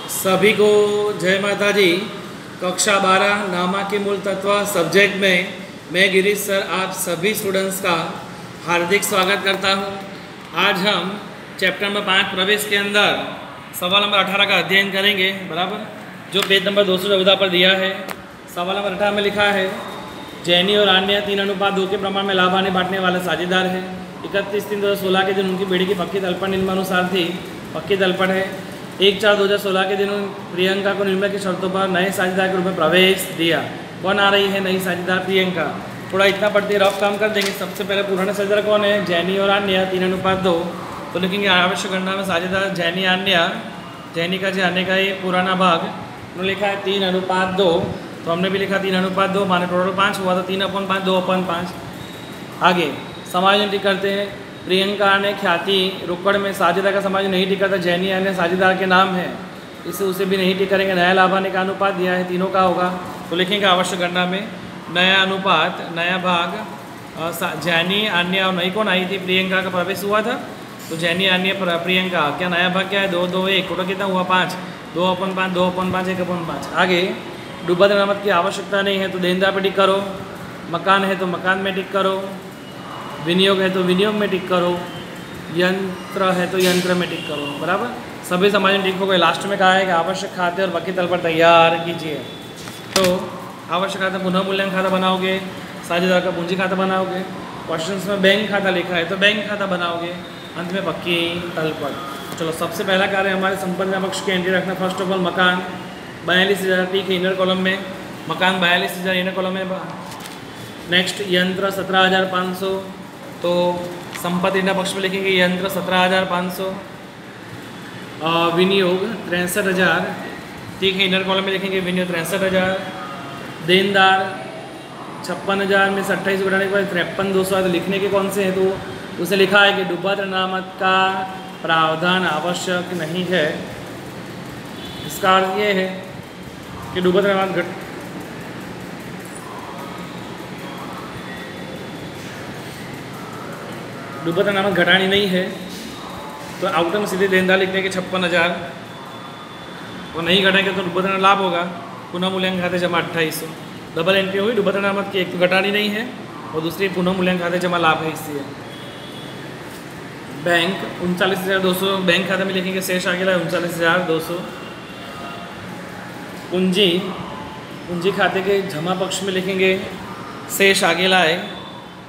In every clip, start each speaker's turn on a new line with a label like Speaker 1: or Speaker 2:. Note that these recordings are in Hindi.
Speaker 1: सभी को जय माता जी। कक्षा 12 नामा के मूल तत्व सब्जेक्ट में मैं गिरीश सर आप सभी स्टूडेंट्स का हार्दिक स्वागत करता हूं। आज हम चैप्टर नंबर 5 प्रवेश के अंदर सवाल नंबर 18 का अध्ययन करेंगे, बराबर, जो पेज नंबर 214 पर दिया है। सवाल नंबर 18 में लिखा है, जैनी और अन्य 3:2 के प्रमाण में लाभ हानि बांटने वाले साझेदार हैं। 31/3/2016 के दिन उनकी बेड़ी की पक्की तलपट निम्नानुसार थी। पक्की तलपट है 1/4/2016 के दिन प्रियंका को निम्न की शर्तों पर नए साझेदार के रूप में प्रवेश दिया। कौन आ रही है नई साझेदार? प्रियंका। थोड़ा इतना पढ़ते रफ काम कर देंगे। सबसे पहले पुराने साझेदार कौन है? जैनी और अन्य 3:2। तो लिखेंगे आवश्यक गणना में साझेदार जैनी अन्य। जैनी का अन्य का ये पुराना भाग उन्होंने लिखा है 3:2। तो हमने भी लिखा 3:2, माने टोटल 5 हुआ, तो 3/5 2/5। आगे समायोजन ठीक करते हैं। प्रियंका ने ख्याति रोकड़ में साझेदार का समायोजन नहीं ठीक करता। जैनी अन्य साझेदार के नाम है, इसे उसे भी नहीं ठीक करेंगे। नया लाभाने का अनुपात दिया है, तीनों का होगा। तो लिखेंगे आवश्यक गणना में नया अनुपात, नया भाग जैनी अन्य और नई कौन आई थी? प्रियंका का प्रवेश हुआ था। तो जैनी अन्य प्रियंका क्या नया भाग क्या है? 2 2 1। टोटल कितना हुआ? 5। 2/5 2/5 1/5। आगे डूबत अनामत की आवश्यकता नहीं है, तो देनदार पे टिक करो। मकान है तो मकान में टिक करो। विनियोग है तो विनियोग में टिक करो। यंत्र है तो यंत्र में टिक करो, बराबर। सभी समायोजन ठीक हो गए। लास्ट में कहा है कि आवश्यक खाते और बाकी तल पर तैयार कीजिए। तो आवश्यक खाता पुनः मूल्यांकन खाता बनाओगे, साझेदार का पूंजी खाता बनाओगे। क्वेश्चंस में बैंक खाता लिखा है तो बैंक खाता बनाओगे। अंत में पक्की तल पर। चलो सबसे पहला कार्य हमारे संपन्न पक्ष की एंट्री रखना। फर्स्ट ऑफ ऑल मकान 42,000, ठीक है, इनर कॉलम में मकान 42,000 इनर कॉलम में। नेक्स्ट यंत्र 17,500, तो संपत्ति इनर पक्ष में लिखेंगे यंत्र 17,500। विनियोग 63,000, ठीक है, इनर कॉलम में लिखेंगे विनियोग 63,000। देनदार 56,000 में से 28 घटाने के बाद 53,200 तो लिखने के कौन से हैं? तो उसे लिखा है कि डूबत अनामत का प्रावधान आवश्यक नहीं है। इसका अर्थ ये है कि डूबत अनामत डूबत अनामत घटानी नहीं है, तो आउटर में सीधे देनदार लिखने के 56,000 और नहीं घटाएंगे तो डूबत अनामत लाभ होगा। पुनः मूल्यांकन खाते जमा 2800। डबल एंट्री हुई। डूबत अनामत की एक तो घटानी नहीं है और दूसरी पुनः मूल्यांकन खाते जमा लाभ है, इसलिए। बैंक 39,200 बैंक खाते में लिखेंगे, शेष आगे लाए 39,200। पूंजी खाते के जमा पक्ष में लिखेंगे शेष आगे लाए।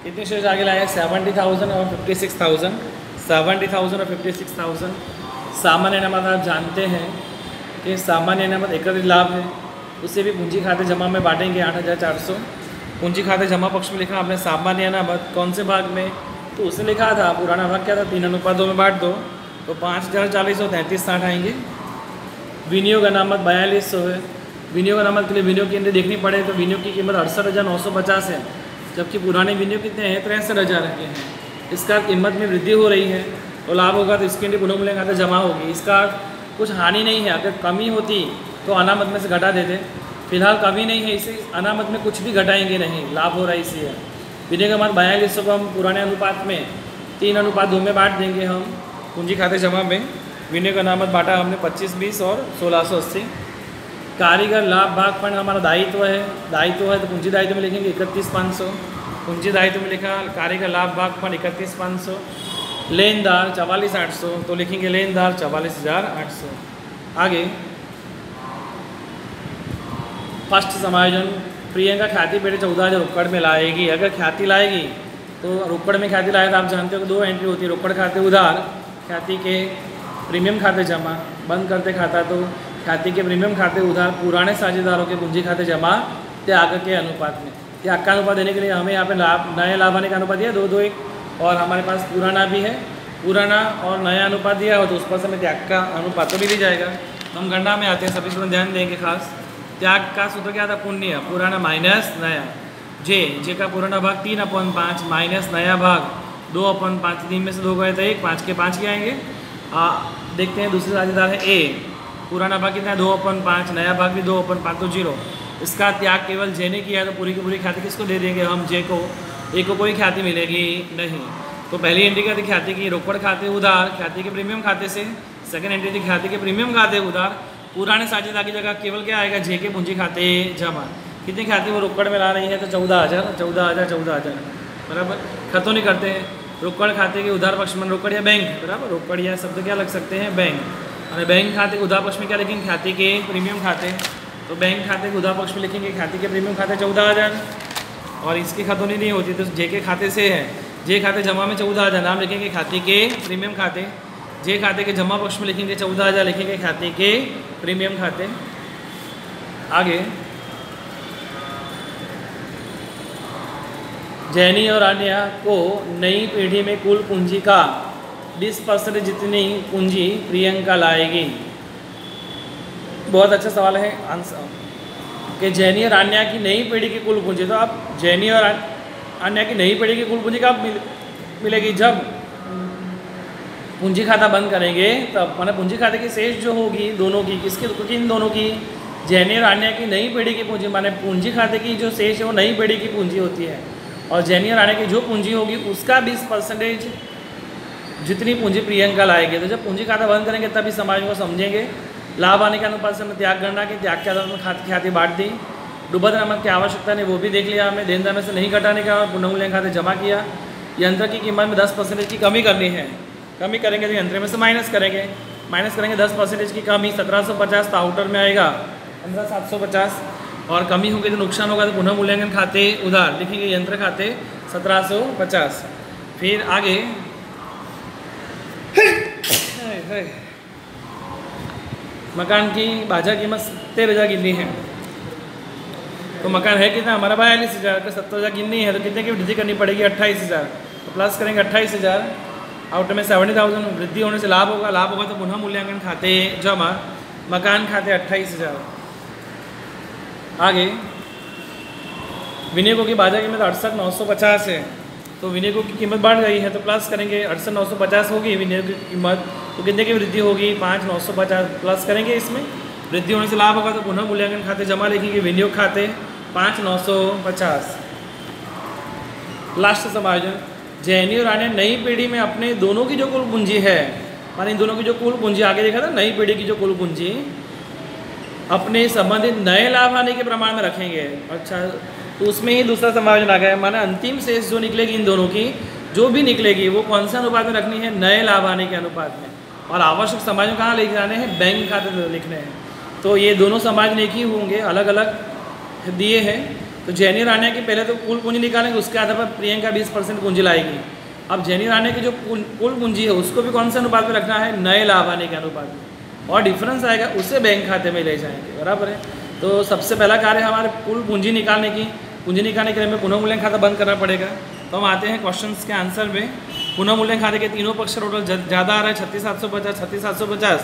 Speaker 1: कितने शेष आगे लाए? 70,000 और 56,000। 70,000 और 56,000। सामान्य अनामत आप जानते हैं कि सामान्य अनामत एकत्रित लाभ है, उसे भी पूंजी खाते जमा में बांटेंगे 8,400। पूंजी खाते जमा पक्ष में लिखा आपने सामान्य अनामत कौन से भाग में? तो उसने लिखा था पुराना भाग क्या था? 3:2 में बांट दो, तो 5,040 और 33,60 आएंगे। विनियोग अनामत 4200 है। विनियोग अनामत के लिए विनियोग की एंट्री देखनी पड़े तो विनियोग की कीमत 68,950 है, जबकि पुराने विनियोग कितने हैं? 63,000 के हैं। इसका कीमत में वृद्धि हो रही है तो लाभ होगा, तो इसके लिए पुनः मूल्यांकन खाते जमा होगी। इसका कुछ हानि नहीं है। अगर कमी होती तो अनामत में से घटा देते। फिलहाल कमी नहीं है, इसे अनामत में कुछ भी घटाएंगे नहीं, लाभ हो रहा है इसलिए। विनियोग अनामत 4200 को हम पुराने अनुपात में 3:2 में बांट देंगे हम पूंजी खाते जमा में। विनियोग अनामत बांटा हमने 25/20 और 1680। कारीगर लाभ भाग फंड हमारा दायित्व है। दायित्व है तो पूंजी दायित्व में लिखेंगे 31,500। पूंजी दायित्व में लिखा कारीगर लाभ भाग फंड 31,500। लेनदार 44,800, तो लिखेंगे लेनदार 44,800। आगे फर्स्ट समायोजन प्रियंका ख्याति पेटे 14,000 रोकड़ में लाएगी। अगर ख्याति लाएगी तो रोकड़ में ख्याति लाए तो आप जानते हो कि 2 एंट्री होती है, रोकड़ खाते उधार, ख्याति के प्रीमियम खाते जमा। बंद करते खाता तो ख्याति के प्रीमियम खाते उधार पुराने साझेदारों के पूंजी खाते जमा त्याग के अनुपात में। त्याग का अनुपात देने के लिए हमें यहाँ पे नए लाभ आने का अनुपात दिया 2:1 और हमारे पास पुराना भी है। पुराना और नया अनुपात दिया हो तो उस पर से हमें त्याग का अनुपात तो मिल ही जाएगा। हम गणना में आते हैं, सभी स्टूडेंट ध्यान देंगे खास। त्याग का सूत्र क्या था? पुण्य, पुराना माइनस नया। जे का पुराना भाग 3/5 माइनस नया भाग 2/5। 3 में से 2 गए तो 1, 5 के 5 के आएंगे। देखते हैं दूसरे साझेदार है ए। पुराना भाग कितना है? 2/5, नया भाग भी 2/5, तो 0। इसका त्याग केवल जे ने किया तो पूरी की पूरी ख्याति किसको दे देंगे हम? जे को। ए को कोई ख्याति मिलेगी नहीं। तो पहली एंट्री क्या थी? ख्याति की रोकड़ खाते उधार ख्याति के प्रीमियम खाते से। सेकंड एंट्री थी ख्याति के प्रीमियम खाते उधार पुराने साझेदार की जगह केवल क्या आएगा, जे के पूंजी खाते जमा। कितने खाते वो रोकड़ में ला रही है, तो 14,000 14,000 14,000 बराबर। खतों नहीं करते हैं, रोकड़ खाते के उधार पक्ष में रोकड़ या बैंक बराबर, रोकड़ या शब्द क्या लग सकते हैं, बैंक। और बैंक खाते के उधार पक्ष में क्या लिखेंगे, खाते के प्रीमियम खाते। तो बैंक खाते के उधार पक्ष में लिखेंगे खाते के प्रीमियम खाते 14,000, और इसकी खतौनी नहीं होती तो जे के खाते से है, जे खाते जमा में 14,000 नाम लिखेंगे खाते के प्रीमियम खाते। जे खाते के जमा पक्ष में लिखेंगे 14,000 लिखेंगे खाते के प्रीमियम खाते। आगे जैनी और आन्या को नई पीढ़ी में कुल पूंजी का 20% जितनी पूंजी प्रियंका लाएगी। बहुत अच्छा सवाल है आंसर कि जैनी और आन्या की नई पीढ़ी की कुल पूंजी, तो आप जैनी और आन्या की नई पीढ़ी की कुल पूंजी कब मिलेगी, जब पूंजी खाता बंद करेंगे तब। माना पूंजी खाते की शेष जो होगी दोनों की, किसकी, किन दोनों की, जैनी और आन्या की नई पीढ़ी की पूंजी, माने पूंजी खाते की जो शेष है वो नई पीढ़ी की पूंजी होती है, और जैनी और आन्या की जो पूंजी होगी उसका 20% जितनी पूंजी प्रियंका लाएगी। तो जब पूंजी खाता बंद करेंगे तभी समाज को समझेंगे। लाभ आने के अनुपात से हमने त्याग गणना की, त्याग के आधार में खाते बांट दी। डूबत नमक की आवश्यकता नहीं वो भी देख लिया हमें, देनदार में से नहीं घटाने का, पुनर्मूल्यांकन खाते जमा किया। यंत्र की कीमत में 10% की कमी करनी है, कमी करेंगे तो यंत्र में से माइनस करेंगे 10% की कमी 1750, तो आउटर में आएगा 15,750, और कमी होगी तो नुकसान होगा, तो पुनः मूल्यांकन खाते उधार लिखेंगे यंत्र खाते 1750। फिर आगे मकान की बाजार कीमत 13,000 गिननी है, तो मकान है कितना हमारा 42,000 का 70,000 गिननी है, तो कितने की वृद्धि करनी पड़ेगी 28,000, तो प्लस करेंगे 28,000, आउटर में 70,000 वृद्धि होने से लाभ होगा, लाभ होगा तो पुनः मूल्यांकन खाते जमा, मकान खाते 28,000। आगे विनियोगों की बाजार कीमत 68,950 है, तो विनियोगों की कीमत बढ़ गई है तो प्लस करेंगे 68,950 होगी विनियोग की कीमत, तो कितने की वृद्धि होगी 5,950, प्लस करेंगे इसमें, वृद्धि होने से लाभ होगा तो पुनः मूल्यांकन खाते जमा लिखेंगे विनियोग खाते 5,950। लास्ट समायोजन, जैनी और आन्या नई पीढ़ी में अपने दोनों की जो कुल पूंजी है, माने इन दोनों की जो कुल पूंजी आगे देखा था, नई पीढ़ी की जो कुल पूंजी अपने संबंधित नए लाभ आने के प्रमाण में रखेंगे। अच्छा, तो उसमें ही दूसरा समायोजन आ गया, माना अंतिम शेष जो निकलेगी इन दोनों की जो भी निकलेगी वो कौन से अनुपात में रखनी है, नए लाभ आने के अनुपात में, और आवश्यक समायोजन कहाँ लिख जाने हैं, बैंक खाते लिखने हैं। तो ये दोनों समायोजन एक ही होंगे, अलग अलग दिए हैं। तो जैनी और आन्या की पहले तो कुल पूंजी निकालेंगे, उसके आधार पर प्रियंका 20% पूंजी लाएगी। अब जैनी और आन्या की जो कुल पूंजी है उसको भी कौन से अनुपात में रखना है, नए लाभ आने के अनुपात में, और डिफरेंस आएगा उसे बैंक खाते में ले जाएंगे, बराबर है। तो सबसे पहला कार्य हमारे कुल पूंजी निकालने की, पूंजी निकालने के लिए हमें पुनः मूल्यांकन खाता बंद करना पड़ेगा। तो हम आते हैं क्वेश्चंस के आंसर में। पुनः मूल्यांकन खाते के तीनों पक्ष टोटल ज़्यादा आ रहा है 36,750, 36,750,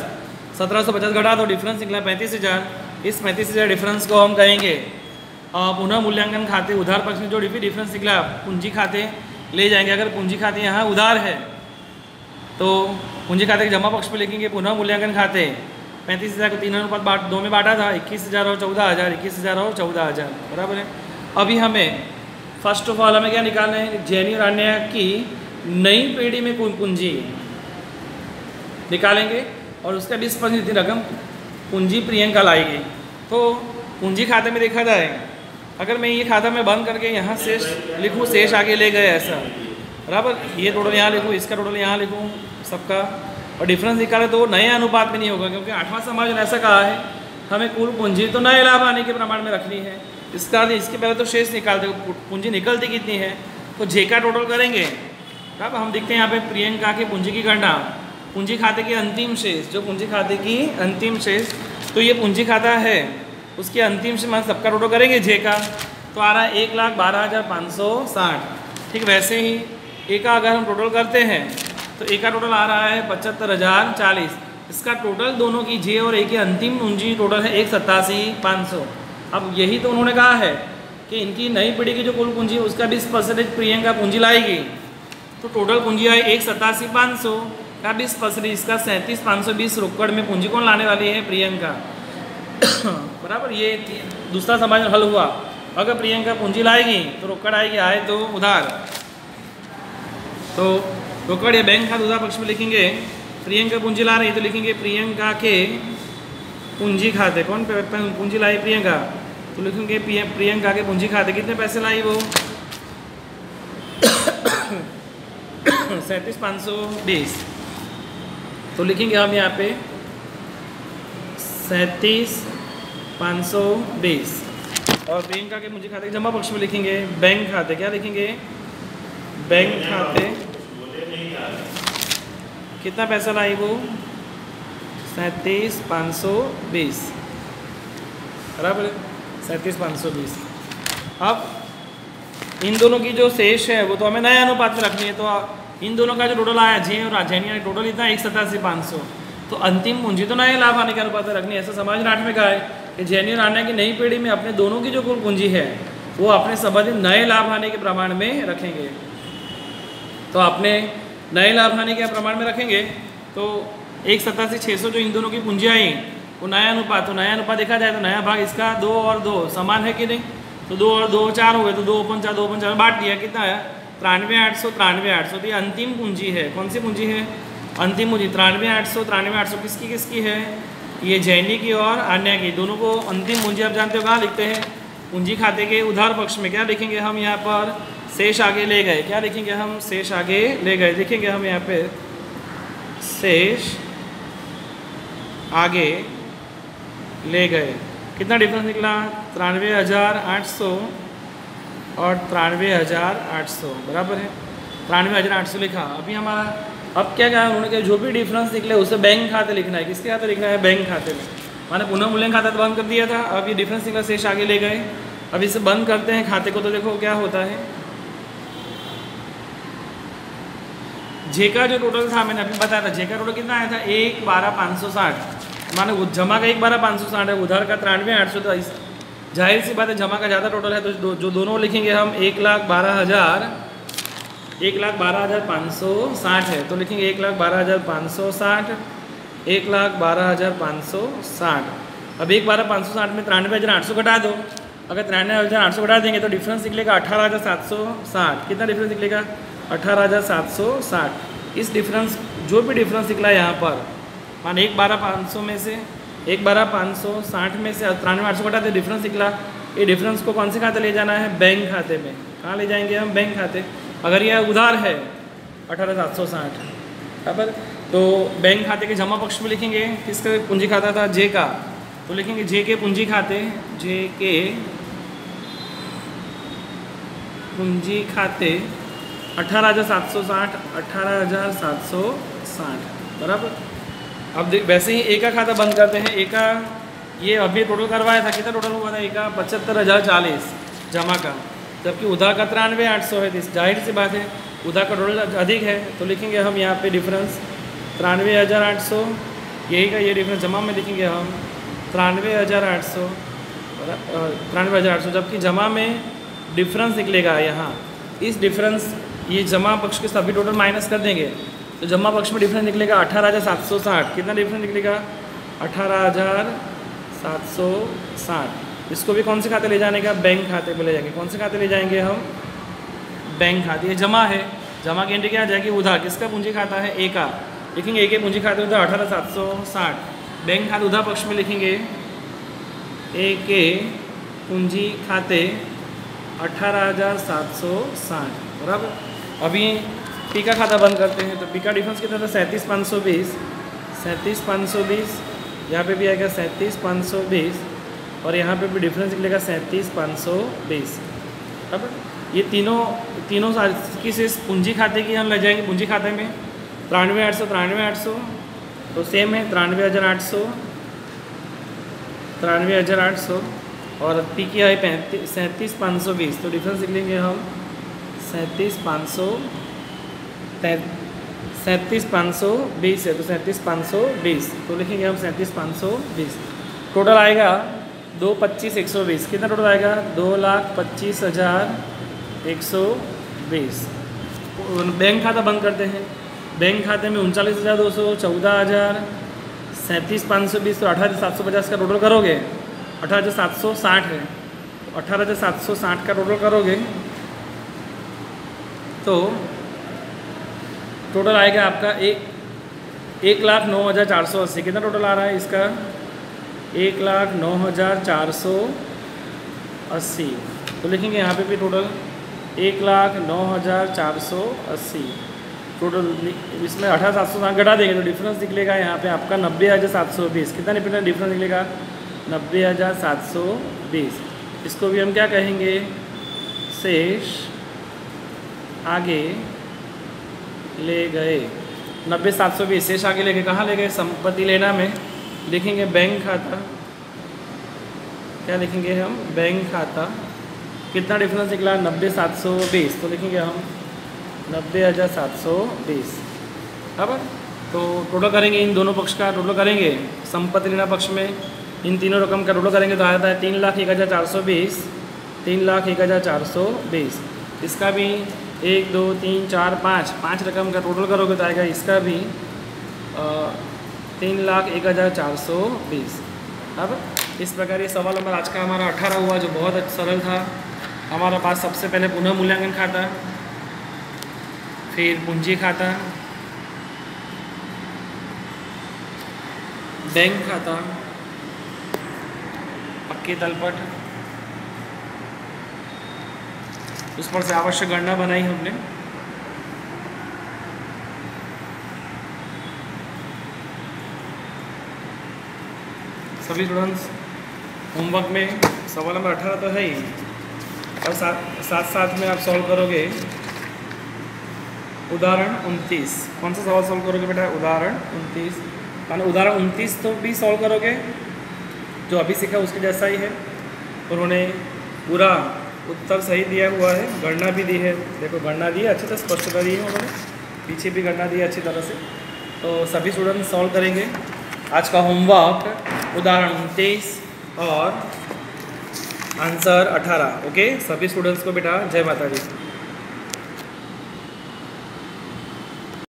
Speaker 1: 1750 घटा दो, डिफरेंस निकला 35,000। इस 35,000 डिफरेंस को हम कहेंगे पुनः मूल्यांकन खाते उधार पक्ष में जो डिफरेंस निकला पूंजी खाते ले जाएंगे। अगर पूंजी खाते यहाँ उधार है तो पूंजी खाते के जमा पक्ष में लिखेंगे पुनः मूल्यांकन खाते 35,000 को 3:2 में बांटा था, 21,000 और 14,000, 21,000 और 14,000, बराबर है। अभी हमें फर्स्ट ऑफ ऑल हमें क्या निकालना है, जैनी और आन्या की नई पीढ़ी में कुल पूंजी निकालेंगे और उसका 20% जितनी रकम पूंजी प्रियंका लाएगी। तो पूंजी खाते में देखा जाए, अगर मैं ये खाता में बंद करके यहाँ शेष लिखूँ, शेष आगे ले गए ऐसा, बराबर, ये टोटल यहाँ लिखूँ, इसका टोटल यहाँ लिखूँ सबका, और डिफरेंस निकाले तो नए अनुपात में नहीं होगा, क्योंकि 8वां समायोजन ऐसा कहा है हमें कुल पूंजी तो नए लाभ आने के प्रमाण में रखनी है। इसका इसके पहले तो शेष निकालते, पूंजी निकलती कितनी है, तो जे का टोटल करेंगे। अब हम देखते हैं यहाँ पे प्रियंका की पूंजी की गणना, पूंजी खाते की अंतिम शेष, जो पूंजी खाते की अंतिम शेष, तो ये पूंजी खाता है उसके अंतिम शेष मान सबका टोटल करेंगे जे का, तो आ रहा है 1,12,560। ठीक वैसे ही ए का अगर हम टोटल करते हैं तो ए का टोटल आ रहा है 75,040। इसका टोटल दोनों की जे और ए की अंतिम पूंजी टोटल है 1,87,500। अब यही तो उन्होंने कहा है कि इनकी नई पीढ़ी की जो कुल पूंजी है उसका 20% प्रियंका पूंजी लाएगी, तो टोटल पूंजी है 1,87,500 का 20%, इसका 37,520 रोकड़ में पूंजी कौन लाने वाली है, प्रियंका। बराबर, ये दूसरा समायोजन हल हुआ। अगर प्रियंका पूंजी लाएगी तो रोकड़ आएगी, आए तो उधार, तो रोकड़ या बैंक खाते उधार पक्ष में लिखेंगे। प्रियंका पूंजी ला रही तो लिखेंगे प्रियंका के पूंजी खाते, कौन पूंजी लाई? प्रियंका। तो लिखेंगे प्रियंका के पूंजी खाते कितने पैसे लाई वो? 37,520। तो लिखेंगे हम यहाँ पे 37,520। और प्रियंका के पूंजी खाते के जमा पक्ष में लिखेंगे बैंक खाते। क्या लिखेंगे? बैंक खाते। कितना पैसा लाई वो? 37,520, बराबर है 37,520। अब इन दोनों की जो शेष है वो तो हमें नए अनुपात में रखनी है। तो इन दोनों का जो टोटल आया जे और राजैनी टोटल इतना 187,500। तो अंतिम पूंजी तो नए लाभ आने के अनुपात में रखनी है। ऐसा समाज 8 में कहा है कि जैनी और आन्या की नई पीढ़ी में अपने दोनों की जो कुल पूंजी है वो अपने संबंधित नए लाभ आने के प्रमाण में रखेंगे। तो आपने नए लाभ हानि के प्रमाण में रखेंगे तो 187,600 जो इन दोनों की पूंजी आई वो नया अनुपात। तो नया अनुपात देखा जाए तो नया भाग इसका 2 और 2 समान है कि नहीं? तो 2 और 2 4 हो गए, तो 2/4 बांट दिया। कितना है? 93,800। तो ये अंतिम पूंजी है। कौन सी पूंजी है? अंतिम पूंजी 93,800 किसकी किसकी है? ये जैनी की और आन्या की, दोनों को अंतिम पूंजी आप जानते हो कहाँ लिखते हैं? पूंजी खाते के उधार पक्ष में। क्या लिखेंगे हम यहाँ पर? शेष आगे ले गए। क्या लिखेंगे हम? शेष आगे ले गए। लिखेंगे हम यहाँ पे शेष आगे ले गए। कितना डिफरेंस निकला? 93,800 और 93,800 बराबर है 93,800 लिखा। अभी हमारा अब क्या कहा उन्होंने? कि जो भी डिफरेंस निकले उसे बैंक खाते लिखना है। किसके खाते लिखना है? बैंक खाते में। मैंने पुनः मूल्यांकन खाता तो बंद कर दिया था। अब ये डिफरेंस निकला, शेष आगे ले गए। अब इसे बंद करते हैं खाते को। तो देखो क्या होता है। जे का जो टोटल था मैंने अभी बताया था, जे का टोटल कितना आया था? 1,12,560। माने जमा का 1,12,560 है, उधार का 93,800। तो जाहिर सी बात है जमा का ज़्यादा टोटल है तो जो दोनों लिखेंगे हम 1,12,560 है। तो लिखेंगे 1,12,560, 1,12,560। अब 1,12,560 में 93,800 घटा दो। अगर 93,800 घटा देंगे तो डिफरेंस निकलेगा 18,760। कितना डिफरेंस निकलेगा? 18,760। इस डिफरेंस जो भी डिफरेंस निकला यहाँ पर मान 1,12,500 में से 1,12,560 में से 93,800 घटाते डिफरेंस निकला। ये डिफरेंस को कौन से खाते ले जाना है? बैंक खाते में। कहाँ ले जाएंगे हम? बैंक खाते। अगर यह उधार है 18,760 बराबर, तो बैंक खाते के जमा पक्ष में लिखेंगे। किसका पूंजी खाता था? जे का। तो लिखेंगे जे के पूंजी खाते, जे के पूंजी खाते 18,760, 18,760 बराबर। अब वैसे ही ए का खाता बंद करते हैं। ए का ये अभी टोटल करवाया था, कितना टोटल हुआ था? ए का 75,040 जमा का, जबकि उधार का 93,800 है। जाहिर सी बात है उधार का टोटल अधिक है। तो लिखेंगे हम यहाँ पे डिफरेंस 93,800। यही का ये डिफरेंस जमा में लिखेंगे हम 93,800, 93,800। जबकि जमा में डिफरेंस निकलेगा यहाँ। इस डिफरेंस ये जमा पक्ष के सभी टोटल माइनस कर देंगे तो जमा पक्ष में डिफरेंस निकलेगा 18,760। कितना डिफरेंस निकलेगा? 18,760। इसको भी कौन से खाते ले जाने का? बैंक खाते में ले जाएंगे। कौन से खाते ले जाएंगे हम? बैंक खाते। ये जमा है, जमा की एंट्री क्या आ जाएगी? उधार। किसका पूंजी खाता है? ए का। लिखेंगे ए के पूंजी खाते उधार 18,760। बैंक खाते उधार पक्ष में लिखेंगे ए के पूंजी खाते 18,760 बराबर। अभी पी का खाता बंद करते हैं तो पी का डिफरेंस कितना था? 37,520, 37,520। यहाँ पे भी आएगा 37,520 और यहाँ पे भी डिफरेंस निकलेगा 37,520 बराबर। ये तीनों किस पूंजी खाते की हम ले जाएंगे पूंजी खाते में 93,800, 93,800 तो सेम है 93,800, 93,800 और पी की है 37,520। तो डिफरेंस लिख लेंगे हम 37,520 है तो 37,520 तो लिखेंगे हम 37,520। टोटल आएगा 2,25,120। कितना टोटल आएगा? 2,25,120। बैंक खाता बंद करते हैं। बैंक खाते में 39,200, 14,000, 37,520 तो 18,750 का टोटल करोगे 18,760 है तो 18,760 का टोटल करोगे तो टोटल आएगा आपका 1,09,480। कितना टोटल आ रहा है इसका? 1,09,480। तो लिखेंगे यहाँ पे भी टोटल 1,09,480 टोटल। इसमें 18,700 घटा देंगे तो डिफरेंस निकलेगा यहाँ पे आपका 90,720। कितना डिफरेंस निकलेगा? 90,720। इसको भी हम क्या कहेंगे? शेष आगे ले गए। 90,720 शेष आगे ले गए। कहाँ ले गए? संपत्ति लेना में। लिखेंगे बैंक खाता। क्या लिखेंगे हम? बैंक खाता। कितना डिफरेंस निकला? 90,720। तो लिखेंगे हम 90,720। बराबर। तो टोटल करेंगे इन दोनों पक्ष का, टोटल करेंगे संपत्ति लेना पक्ष में इन तीनों रकम का टोटल करेंगे तो आता है 3,01,420। 3,01,420। इसका भी 1 2 3 4 5 रकम का टोटल करोगे तो आएगा इसका भी 3,01,420। अब इस प्रकार ये सवाल नंबर आज का हमारा 18 हुआ, जो बहुत सरल था। हमारे पास सबसे पहले पुनः मूल्यांकन खाता, फिर पूंजी खाता, बैंक खाता, पक्के तलपट, उस पर से आवश्यक गणना बनाई हमने। सभी स्टूडेंट्स होमवर्क में सवाल नंबर 18 तो है ही, और साथ में आप सॉल्व करोगे उदाहरण 29। कौन सा सवाल सॉल्व करोगे बेटा? उदाहरण 29। माने उदाहरण 29 तो भी सॉल्व करोगे, जो अभी सीखा उसके जैसा ही है। उन्होंने पूरा उत्तर सही दिया हुआ है, गणना भी दी है। देखो गणना दी है, अच्छी तरह स्पष्टता दी है उन्होंने, पीछे भी गणना दी है अच्छी तरह से। तो सभी स्टूडेंट सॉल्व करेंगे आज का होमवर्क, उदाहरण 29 और आंसर 18। ओके, सभी स्टूडेंट्स को बेटा जय माता दी।